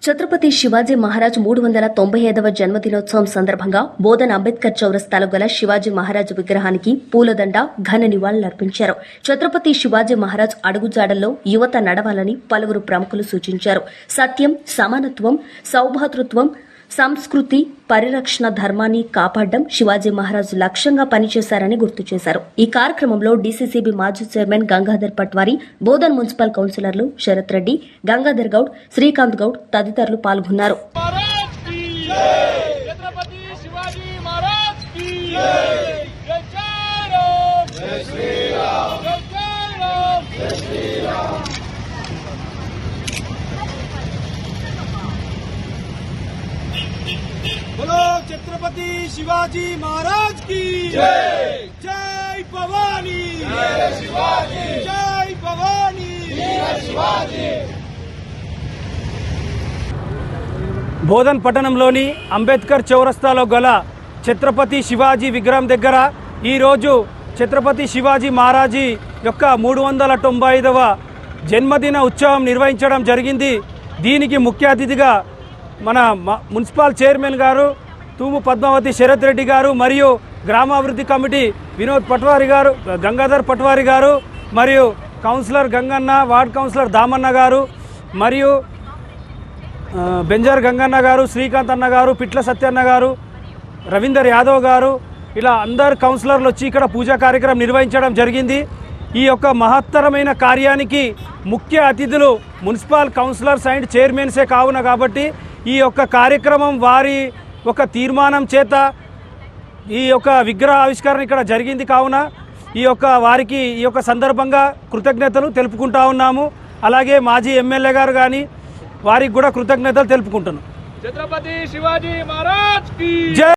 ఛత్రపతి శివాజీ మహారాజ్ 395వ జన్మదినోత్సవం సందర్భంగా బోధన్ అంబేద్కర్ చౌరస్తాలో గల శివాజీ మహారాజ్ విగ్రహానికి పూలదండ ఘన నివాళులర్పించారు. ఛత్రపతి శివాజీ మహారాజ్ అడుగుజాడల్లో యువత నడవాలని పలువురు ప్రముఖులు సూచించారు. సత్యం, సమానత్వం, సౌభ్రాతృత్వం, సంస్కృతి పరిరక్షణ ధర్మాన్ని కాపాడడం శివాజీ మహారాజ్ లక్ష్యంగా పనిచేశారని గుర్తు చేశారు. ఈ కార్యక్రమంలో డీసీసీబీ మాజీ చైర్మన్ గంగాధర్ పట్వారి, బోధన్ మున్సిపల్ కౌన్సిలర్లు శరత్ రెడ్డి, గంగాధర్ గౌడ్, శ్రీకాంత్ గౌడ్ తదితరులు పాల్గొన్నారు. बोलो छत्रपति शिवाजी महाराज की जय। जय भवानी, शिवाजी जय भवानी, शिवाजी। బోధన్ పట్టణంలోని అంబేద్కర్ చౌరస్తాలో గల ఛత్రపతి శివాజీ విగ్రహం దగ్గర ఈరోజు ఛత్రపతి శివాజీ మహారాజీ యొక్క 395వ జన్మదిన ఉత్సవం నిర్వహించడం జరిగింది. దీనికి ముఖ్య అతిథిగా మన మున్సిపల్ చైర్మన్ గారు తూము పద్మావతి శరత్ రెడ్డి గారు మరియు గ్రామాభివృద్ధి కమిటీ వినోద్ పట్వారి గారు, గంగాధర్ పట్వారి గారు మరియు కౌన్సిలర్ గంగన్న, వార్డ్ కౌన్సిలర్ దామన్న గారు మరియు బెంజర్ గంగన్న గారు, శ్రీకాంత్ అన్న గారు, పిట్ల సత్యన్న గారు, రవీందర్ యాదవ్ గారు, ఇలా అందరు కౌన్సిలర్లు వచ్చి ఇక్కడ పూజా కార్యక్రమం నిర్వహించడం జరిగింది. ఈ యొక్క మహత్తరమైన కార్యానికి ముఖ్య అతిథులు మున్సిపల్ కౌన్సిలర్స్ అండ్ చైర్మన్సే కావున కాబట్టి ఈ యొక్క కార్యక్రమం వారి ఒక తీర్మానం చేత ఈ యొక్క విగ్రహ ఆవిష్కరణ ఇక్కడ జరిగింది కావున వారికి ఈ యొక్క సందర్భంగా కృతజ్ఞతలు తెలుపుకుంటా ఉన్నాము. అలాగే మాజీ ఎమ్మెల్యే గారు కానీ వారికి కూడా కృతజ్ఞతలు తెలుపుకుంటున్నాం. ఛత్రపతి శివాజీ మహారాజ్ కి జై.